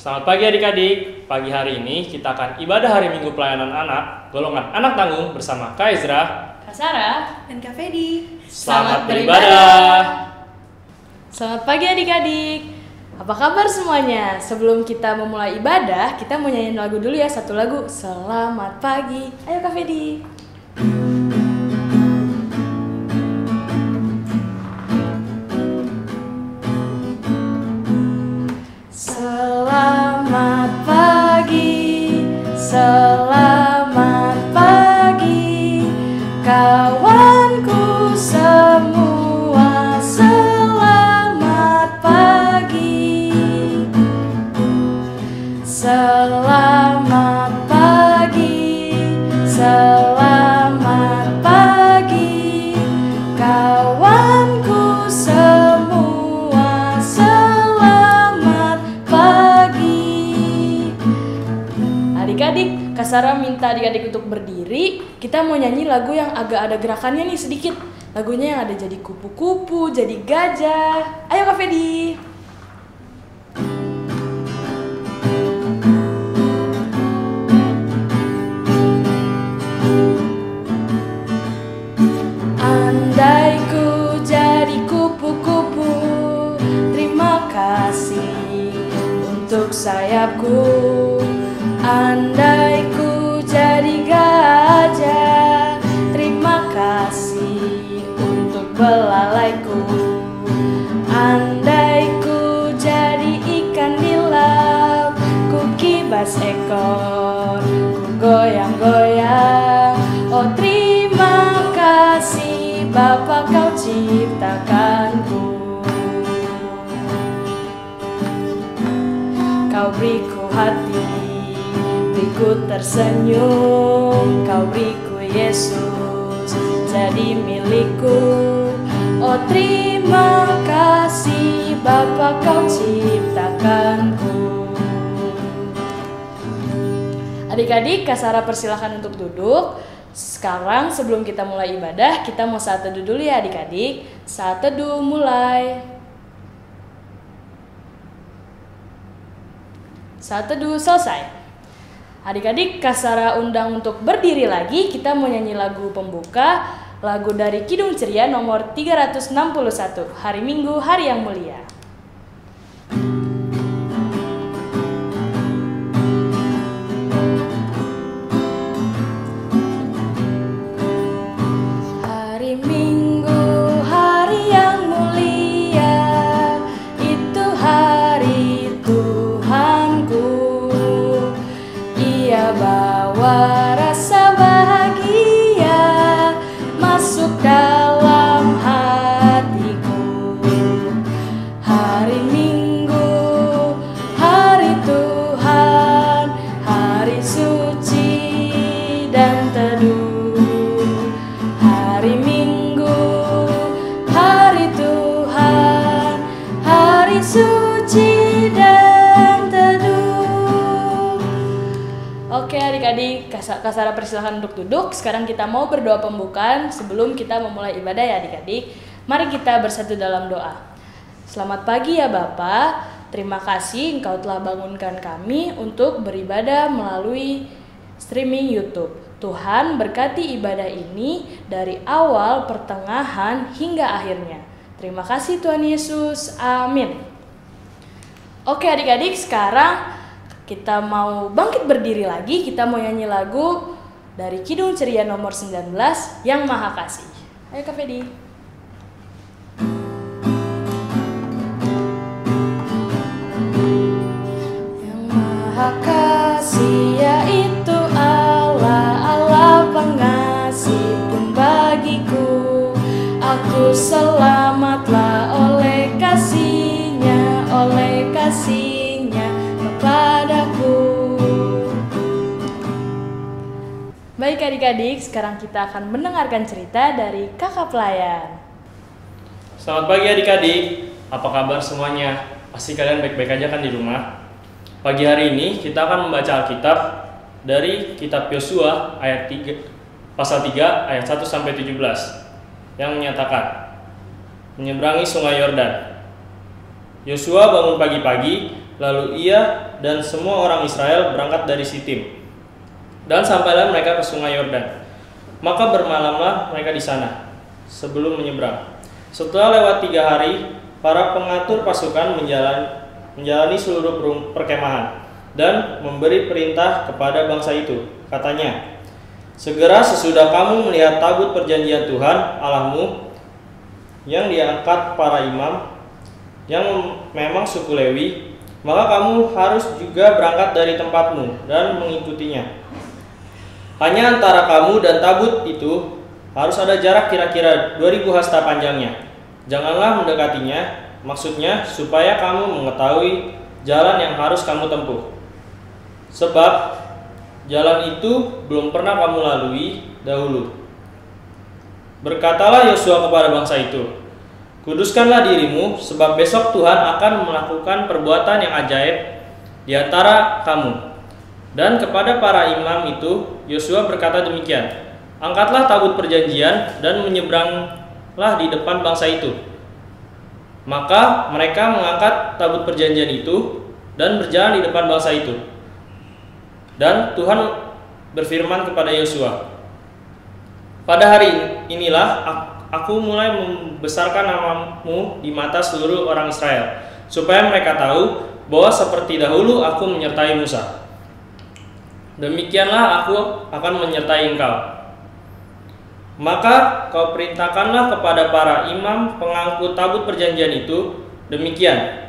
Selamat pagi adik-adik. Pagi hari ini kita akan ibadah hari Minggu pelayanan anak, golongan anak tanggung bersama Kak Ezra, Kak Sarah, dan Kak Fedi. Selamat beribadah. Selamat pagi adik-adik. Apa kabar semuanya? Sebelum kita memulai ibadah, kita mau nyanyiin lagu dulu ya, satu lagu. Selamat pagi. Ayo Kak Fedi. Selamat pagi, selamat pagi, kawanku semua, selamat pagi. Selamat pagi, selamat pagi, kawanku semua, selamat pagi. Adik-adik, Kak Sarah minta adik-adik untuk berdiri. Kita mau nyanyi lagu yang agak ada gerakannya nih sedikit. Lagunya yang ada jadi kupu-kupu, jadi gajah. Ayo Kak Fedi. Andai ku jadi kupu-kupu, terima kasih untuk sayapku. Andai ku jadi gajah, terima kasih untuk belalaiku. Andai ku jadi ikan di laut, ku kibas ekor, ku goyang-goyang. Oh terima kasih Bapa, kau ciptakanku. Kau beriku hati, beriku tersenyum. Kau beriku Yesus, jadi milikku. Oh terima kasih Bapa, kau ciptakanku. Adik-adik, Kak Sarah persilahkan untuk duduk. Sekarang sebelum kita mulai ibadah, kita mau saat teduh dulu ya adik-adik. Saat teduh mulai. Saat teduh selesai. Adik-adik, Kak Sarah undang untuk berdiri lagi. Kita mau nyanyi lagu pembuka, lagu dari Kidung Ceria nomor 361, Hari Minggu, Hari yang Mulia. Hari Minggu, hari yang mulia, itu hari Tuhanku. Ia bawa rasa bahagia masuk dalam hatiku. Hari Minggu, hari Tuhan, hari suci dan teduh. Hari Minggu, hari Tuhan, hari suci dan teduh. Oke adik-adik, Kak Sarah persilahkan untuk duduk. Sekarang kita mau berdoa pembukaan sebelum kita memulai ibadah ya adik-adik. Mari kita bersatu dalam doa. Selamat pagi ya Bapa. Terima kasih Engkau telah bangunkan kami untuk beribadah melalui streaming YouTube. Tuhan berkati ibadah ini dari awal, pertengahan, hingga akhirnya. Terima kasih Tuhan Yesus. Amin. Oke adik-adik, sekarang kita mau bangkit berdiri lagi. Kita mau nyanyi lagu dari Kidung Ceria nomor 19, Yang Maha Kasih. Ayo Kak Fedi. Yang Maha Kasih yaitu Allah, Allah pengasih pun bagiku. Aku selamatlah oleh kasih-Nya, oleh kasih-Nya kepadaku. Baik adik-adik, sekarang kita akan mendengarkan cerita dari kakak pelayan. Selamat pagi adik-adik. Apa kabar semuanya? Pasti kalian baik-baik aja kan di rumah? Pagi hari ini kita akan membaca Alkitab dari kitab Yosua ayat 3, pasal 3 ayat 1 sampai 17 yang menyatakan menyeberangi sungai Yordan. Yosua bangun pagi-pagi Lalu ia dan semua orang Israel berangkat dari Sitim, dan sampailah mereka ke sungai Yordan. Maka bermalamlah mereka di sana sebelum menyeberang. Setelah lewat 3 hari, para pengatur pasukan menjalani seluruh perkemahan dan memberi perintah kepada bangsa itu. Katanya, segera sesudah kamu melihat tabut perjanjian Tuhan Allahmu yang diangkat para imam yang memang suku Lewi, maka kamu harus juga berangkat dari tempatmu dan mengikutinya. Hanya antara kamu dan tabut itu harus ada jarak kira-kira 2000 hasta panjangnya. Janganlah mendekatinya, maksudnya supaya kamu mengetahui jalan yang harus kamu tempuh. Sebab jalan itu belum pernah kamu lalui dahulu. Berkatalah Yosua kepada bangsa itu, kuduskanlah dirimu, sebab besok Tuhan akan melakukan perbuatan yang ajaib di antara kamu. Dan kepada para imam itu, Yosua berkata demikian, angkatlah tabut perjanjian dan menyeberanglah di depan bangsa itu. Maka mereka mengangkat tabut perjanjian itu dan berjalan di depan bangsa itu. Dan Tuhan berfirman kepada Yosua, pada hari inilah aku mulai membesarkan namamu di mata seluruh orang Israel, supaya mereka tahu bahwa seperti dahulu aku menyertai Musa. Demikianlah aku akan menyertai engkau. Maka kau perintahkanlah kepada para imam pengangkut tabut perjanjian itu demikian.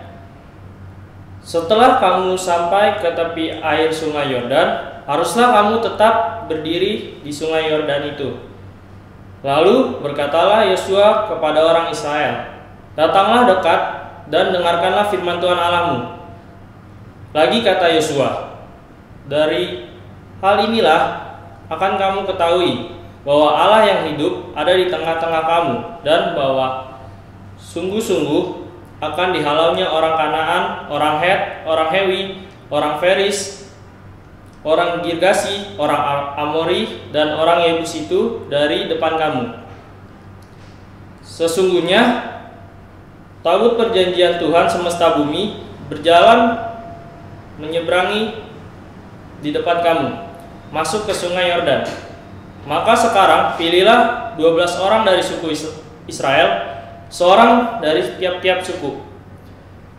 Setelah kamu sampai ke tepi air sungai Yordan, haruslah kamu tetap berdiri di sungai Yordan itu. Lalu berkatalah Yosua kepada orang Israel, datanglah dekat dan dengarkanlah firman Tuhan Allahmu. Lagi kata Yosua, dari hal inilah akan kamu ketahui bahwa Allah yang hidup ada di tengah-tengah kamu, dan bahwa sungguh-sungguh akan dihalaunya orang Kanaan, orang Het, orang Hewi, orang Feris, orang Girgasi, orang Amori, dan orang Yebus itu dari depan kamu. Sesungguhnya tabut perjanjian Tuhan semesta bumi berjalan menyeberangi di depan kamu, masuk ke sungai Yordan. Maka sekarang pilihlah 12 orang dari suku Israel, seorang dari tiap-tiap suku.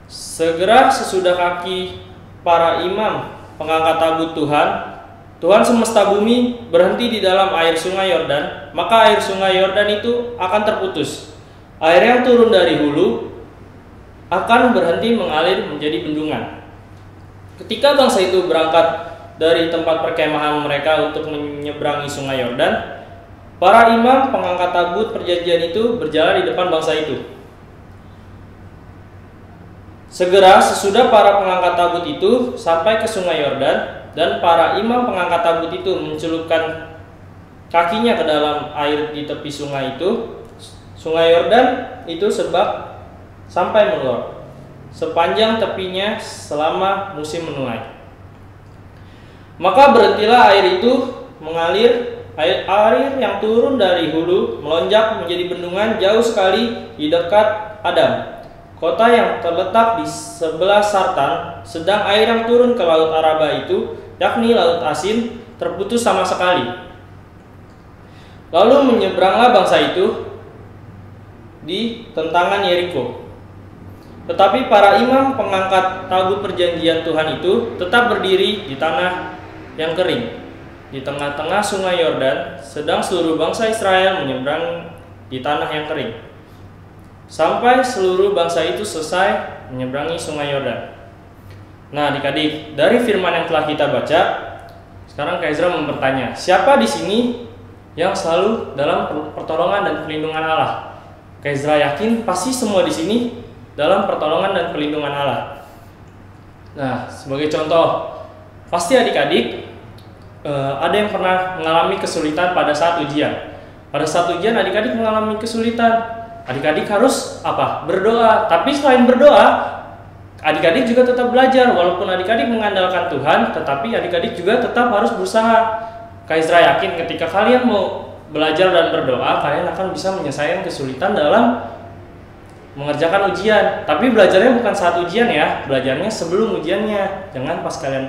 Segera sesudah kaki para imam pengangkat tabut Tuhan semesta bumi berhenti di dalam air sungai Yordan, maka air sungai Yordan itu akan terputus. Air yang turun dari hulu akan berhenti mengalir menjadi bendungan. Ketika bangsa itu berangkat dari tempat perkemahan mereka untuk menyeberangi sungai Yordan, para imam pengangkat tabut perjanjian itu berjalan di depan bangsa itu. Segera sesudah para pengangkat tabut itu sampai ke sungai Yordan, dan para imam pengangkat tabut itu mencelupkan kakinya ke dalam air di tepi sungai itu, sungai Yordan itu sebab sampai meluap sepanjang tepinya selama musim menuai. Maka berhentilah air itu mengalir, air yang turun dari hulu melonjak menjadi bendungan jauh sekali di dekat Adam, kota yang terletak di sebelah Sartan, sedang air yang turun ke laut Araba itu, yakni laut asin, terputus sama sekali. Lalu menyeberanglah bangsa itu di tentangan Yeriko. Tetapi para imam pengangkat tabut perjanjian Tuhan itu tetap berdiri di tanah yang kering, di tengah-tengah sungai Yordan, sedang seluruh bangsa Israel menyeberang di tanah yang kering, sampai seluruh bangsa itu selesai menyeberangi sungai Yordan. Nah, adik-adik, dari firman yang telah kita baca, sekarang Kak Ezra mempertanya, siapa di sini yang selalu dalam pertolongan dan perlindungan Allah? Kak Ezra yakin pasti semua di sini dalam pertolongan dan perlindungan Allah. Nah, sebagai contoh, pasti adik-adik ada yang pernah mengalami kesulitan pada saat ujian. Pada saat ujian adik-adik mengalami kesulitan, adik-adik harus apa? Berdoa. Tapi selain berdoa, adik-adik juga tetap belajar. Walaupun adik-adik mengandalkan Tuhan, tetapi adik-adik juga tetap harus berusaha. Kak Ezra yakin ketika kalian mau belajar dan berdoa, kalian akan bisa menyelesaikan kesulitan dalam mengerjakan ujian. Tapi belajarnya bukan saat ujian ya, belajarnya sebelum ujiannya. Jangan pas kalian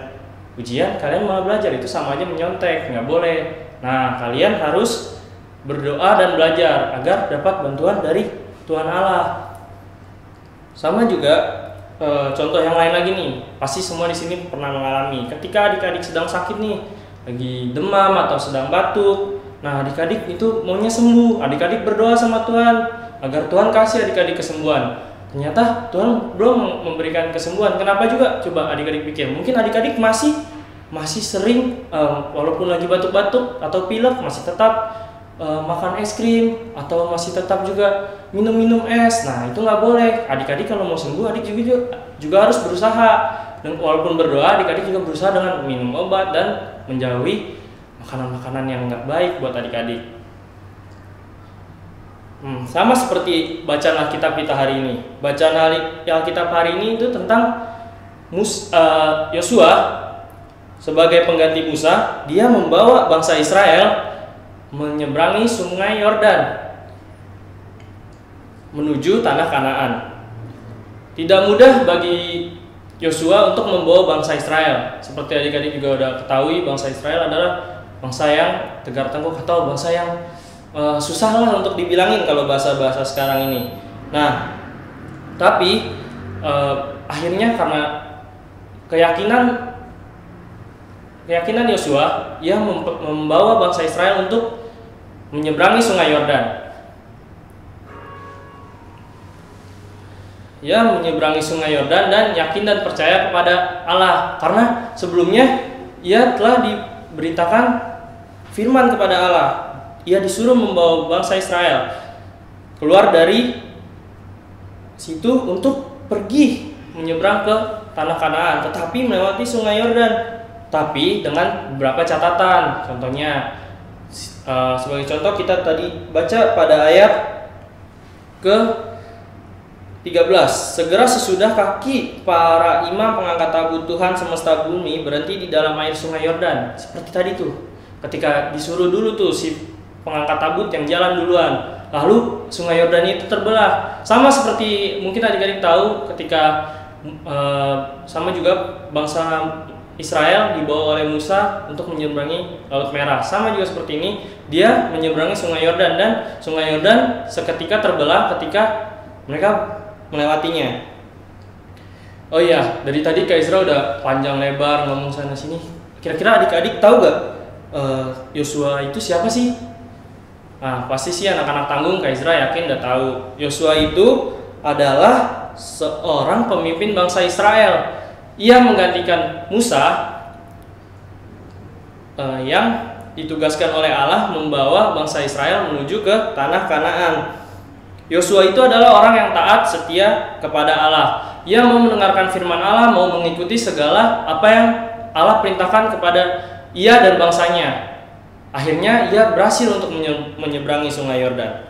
ujian kalian malah belajar, itu sama aja menyontek, nggak boleh. Nah, kalian harus berdoa dan belajar agar dapat bantuan dari Tuhan Allah. Sama juga contoh yang lain lagi nih, pasti semua di sini pernah mengalami. Ketika adik-adik sedang sakit nih, lagi demam atau sedang batuk, nah adik-adik itu maunya sembuh, adik-adik berdoa sama Tuhan agar Tuhan kasih adik-adik kesembuhan. Ternyata Tuhan belum memberikan kesembuhan. Kenapa juga? Coba adik-adik pikir. Mungkin adik-adik masih sering walaupun lagi batuk-batuk atau pilek masih tetap makan es krim atau masih tetap juga minum es. Nah itu nggak boleh. Adik-adik kalau mau sembuh, adik juga harus berusaha. Dan walaupun berdoa, adik-adik juga berusaha dengan minum obat dan menjauhi makanan-makanan yang nggak baik buat adik-adik. Sama seperti bacaan Alkitab kita hari ini. Bacaan Alkitab hari ini itu tentang Yosua sebagai pengganti Musa. Dia membawa bangsa Israel menyeberangi sungai Yordan menuju tanah Kanaan. Tidak mudah bagi Yosua untuk membawa bangsa Israel. Seperti adik-adik juga udah ketahui, bangsa Israel adalah bangsa yang tegar tengkuk atau bangsa yang susah lah untuk dibilangin kalau bahasa-bahasa sekarang ini. Nah, tapi akhirnya karena keyakinan Yosua, ia membawa bangsa Israel untuk menyeberangi sungai Yordan. Ia menyeberangi sungai Yordan dan yakin dan percaya kepada Allah, karena sebelumnya ia telah diberitakan firman kepada Allah. Ia disuruh membawa bangsa Israel keluar dari situ untuk pergi menyeberang ke tanah Kanaan, tetapi melewati sungai Yordan. Tapi dengan beberapa catatan. Contohnya, sebagai contoh kita tadi baca pada ayat ke 13. Segera sesudah kaki para imam pengangkat tabut Tuhan semesta bumi berhenti di dalam air sungai Yordan. Seperti tadi tuh, ketika disuruh dulu tuh si pengangkat tabut yang jalan duluan, lalu sungai Yordan itu terbelah. Sama seperti mungkin adik-adik tahu ketika sama juga bangsa Israel dibawa oleh Musa untuk menyeberangi Laut Merah. Sama juga seperti ini, dia menyeberangi sungai Yordan dan sungai Yordan seketika terbelah ketika mereka melewatinya. Oh iya, dari tadi Kak Isra udah panjang lebar ngomong sana sini. Kira-kira adik-adik tahu gak Yosua itu siapa sih? Nah, pasti sih anak-anak tanggung Kak Isra yakin udah tahu. Yosua itu adalah seorang pemimpin bangsa Israel. Ia menggantikan Musa yang ditugaskan oleh Allah membawa bangsa Israel menuju ke tanah Kanaan. Yosua itu adalah orang yang taat setia kepada Allah. Ia mau mendengarkan firman Allah, mau mengikuti segala apa yang Allah perintahkan kepada ia dan bangsanya. Akhirnya ia berhasil untuk menyeberangi sungai Yordan.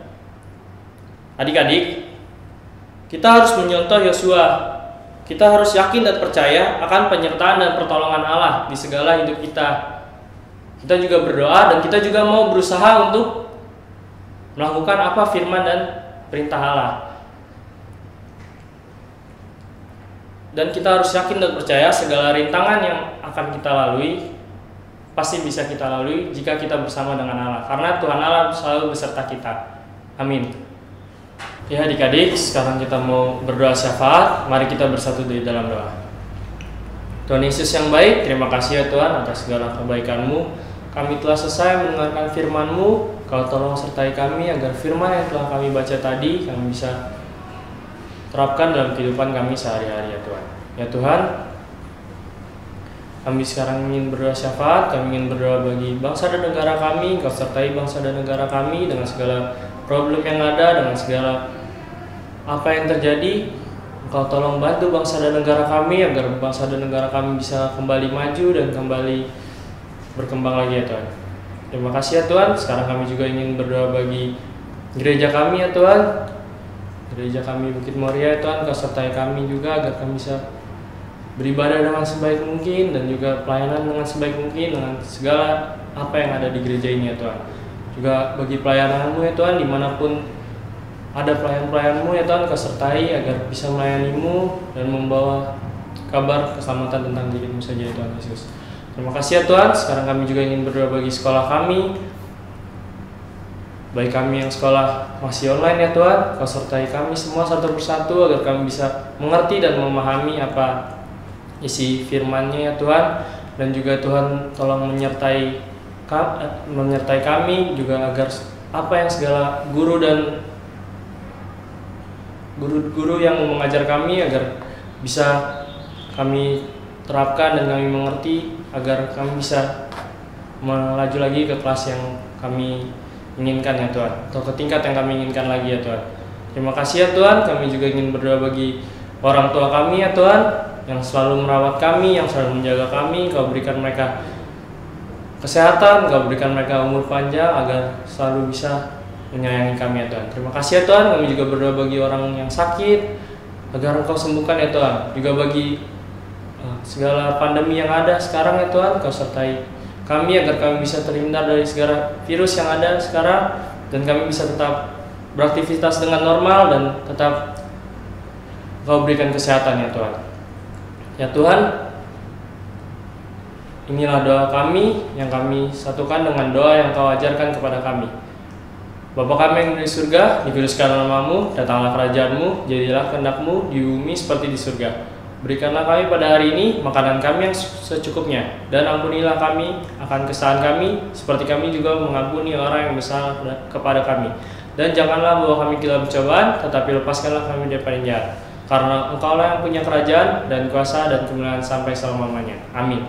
Adik-adik, kita harus menyontoh Yosua. Kita harus yakin dan percaya akan penyertaan dan pertolongan Allah di segala hidup kita. Kita juga berdoa dan kita juga mau berusaha untuk melakukan apa firman dan perintah Allah. Dan kita harus yakin dan percaya segala rintangan yang akan kita lalui pasti bisa kita lalui jika kita bersama dengan Allah, karena Tuhan Allah selalu beserta kita. Amin. Ya adik-adik, sekarang kita mau berdoa syafaat. Mari kita bersatu di dalam doa. Tuhan Yesus yang baik, terima kasih ya Tuhan atas segala kebaikan-Mu. Kami telah selesai mendengarkan firman-Mu. Kau tolong sertai kami agar firman yang telah kami baca tadi kami bisa terapkan dalam kehidupan kami sehari-hari ya Tuhan. Ya Tuhan, kami sekarang ingin berdoa syafaat. Kami ingin berdoa bagi bangsa dan negara kami. Kau sertai bangsa dan negara kami dengan segala problem yang ada, dengan segala apa yang terjadi. Engkau tolong bantu bangsa dan negara kami agar bangsa dan negara kami bisa kembali maju dan kembali berkembang lagi ya Tuhan. Terima kasih ya Tuhan. Sekarang kami juga ingin berdoa bagi gereja kami ya Tuhan. Gereja kami Bukit Moria ya Tuhan, Kau sertai kami juga agar kami bisa beribadah dengan sebaik mungkin dan juga pelayanan dengan sebaik mungkin dengan segala apa yang ada di gereja ini ya Tuhan. Juga bagi pelayanan-Mu ya Tuhan, dimanapun ada pelayan-pelayan-Mu ya Tuhan, Kau sertai agar bisa melayani-Mu dan membawa kabar keselamatan tentang diri-Mu saja ya Tuhan Yesus. Terima kasih ya Tuhan. Sekarang kami juga ingin berdoa bagi sekolah kami, baik kami yang sekolah masih online ya Tuhan. Kau sertai kami semua satu persatu agar kami bisa mengerti dan memahami apa isi firman-Nya ya Tuhan. Dan juga Tuhan tolong menyertai kami juga agar apa yang segala guru dan guru-guru yang mengajar kami agar bisa kami terapkan dan kami mengerti agar kami bisa melaju lagi ke kelas yang kami inginkan ya Tuhan, atau ke tingkat yang kami inginkan lagi ya Tuhan. Terima kasih ya Tuhan. Kami juga ingin berdoa bagi orang tua kami ya Tuhan, yang selalu merawat kami, yang selalu menjaga kami. Kau berikan mereka kesehatan, Kau berikan mereka umur panjang agar selalu bisa menyayangi kami ya Tuhan. Terima kasih ya Tuhan. Kami juga berdoa bagi orang yang sakit agar Engkau sembuhkan ya Tuhan. Juga bagi segala pandemi yang ada sekarang ya Tuhan, Kau sertai kami agar kami bisa terhindar dari segala virus yang ada sekarang, dan kami bisa tetap beraktivitas dengan normal dan tetap Kau berikan kesehatan ya Tuhan. Ya Tuhan, inilah doa kami yang kami satukan dengan doa yang Kau ajarkan kepada kami. Bapa kami yang di surga, dikuduskanlah nama-Mu, datanglah kerajaan-Mu, jadilah kehendak-Mu di bumi seperti di surga. Berikanlah kami pada hari ini makanan kami yang secukupnya, dan ampunilah kami akan kesalahan kami, seperti kami juga mengampuni orang yang bersalah kepada kami. Dan janganlah bawa kami ke dalam percobaan, tetapi lepaskanlah kami daripada yang jahat. Karena Engkaulah yang punya kerajaan dan kuasa dan kemuliaan sampai selama-lamanya. Amin.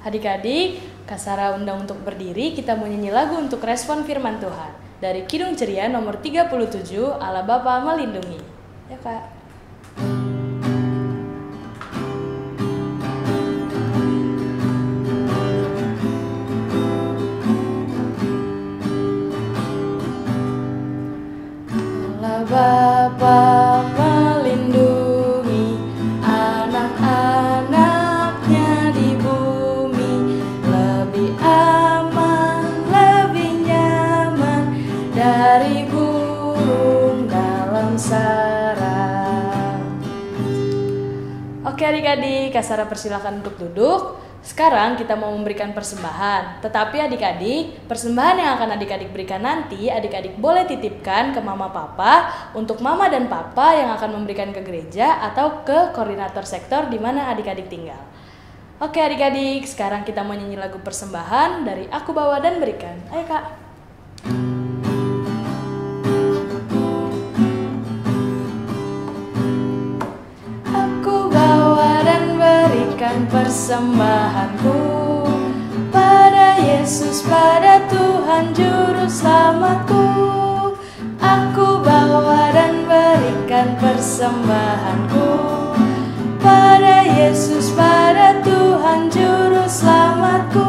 Adik-adik, Kak Sarah undang untuk berdiri, kita mau nyanyi lagu untuk respon firman Tuhan. Dari Kidung Ceria nomor 37, Allah Bapa Melindungi. Ya Kak. Bapa melindungi anak-anaknya di bumi, lebih aman, lebih nyaman dari burung dalam sarang. Oke adik-adik, Kak Sarah persilakan untuk duduk. Sekarang kita mau memberikan persembahan. Tetapi adik-adik, persembahan yang akan adik-adik berikan nanti, adik-adik boleh titipkan ke mama papa untuk mama dan papa yang akan memberikan ke gereja atau ke koordinator sektor di mana adik-adik tinggal. Oke adik-adik, sekarang kita mau nyanyi lagu persembahan dari Aku Bawa dan Berikan. Ayo Kak. Persembahanku pada Yesus, pada Tuhan Juru Selamatku. Aku bawa dan berikan persembahanku pada Yesus, pada Tuhan Juru Selamatku.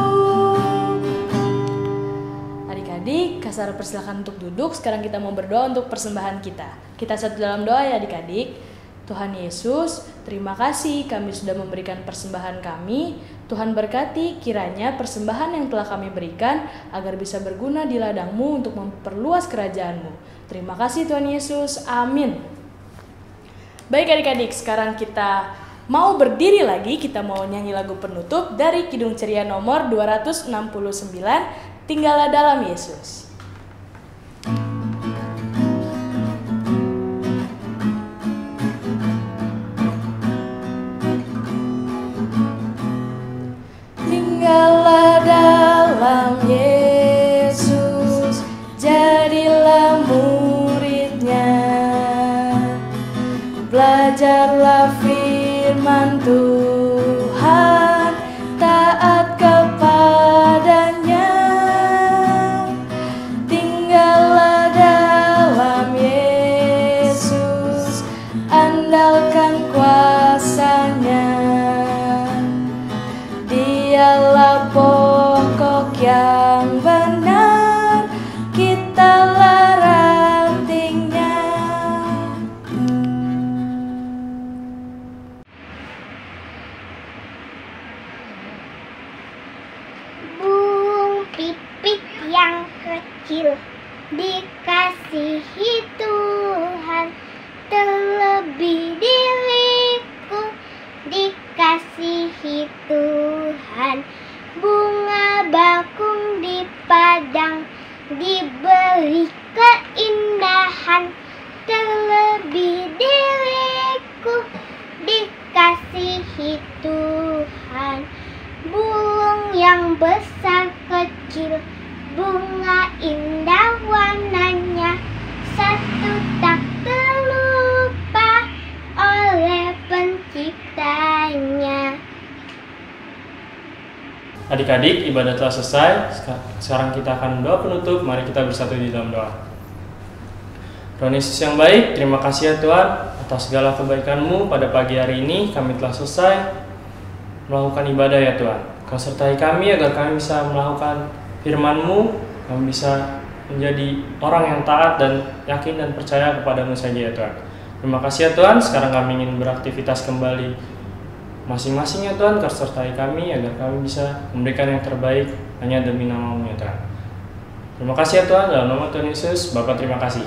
Adik-adik, Kak Sarah persilakan untuk duduk. Sekarang kita mau berdoa untuk persembahan kita. Kita satu dalam doa ya adik-adik. Tuhan Yesus, terima kasih kami sudah memberikan persembahan kami. Tuhan berkati kiranya persembahan yang telah kami berikan agar bisa berguna di ladang-Mu untuk memperluas kerajaan-Mu. Terima kasih Tuhan Yesus, amin. Baik adik-adik, sekarang kita mau berdiri lagi. Kita mau nyanyi lagu penutup dari Kidung Ceria nomor 269, Tinggallah Dalam Yesus. Tinggallah dalam Yesus, jadilah muridnya. Belajarlah firman Tuhan, taat kepadanya. Tinggallah dalam Yesus, andalkan kuasa-Nya. Dialah pokok yang benar, kitalah rantingnya. Burung pipit yang kecil di dikasihi Tuhan, terlebih diriku dikasihi Tuhan. Bunga bakung di padang diberi keindahan, terlebih diriku dikasihi Tuhan. Burung yang besar kecil, bunga indah warnanya, satu tak terlupa oleh penciptanya. Adik-adik, ibadah telah selesai. Sekarang kita akan doa penutup. Mari kita bersatu di dalam doa. Tuhan Yesus yang baik, terima kasih ya Tuhan atas segala kebaikan-Mu. Pada pagi hari ini kami telah selesai melakukan ibadah ya Tuhan. Kau sertai kami agar kami bisa melakukan firman-Mu, kami bisa menjadi orang yang taat dan yakin dan percaya kepada-Mu saja ya Tuhan. Terima kasih ya Tuhan. Sekarang kami ingin beraktivitas kembali masing-masing ya Tuhan. Kau sertai kami agar kami bisa memberikan yang terbaik hanya demi nama-Mu ya Tuhan. Terima kasih ya Tuhan, dalam nama Tuhan Yesus. Bapa terima kasih.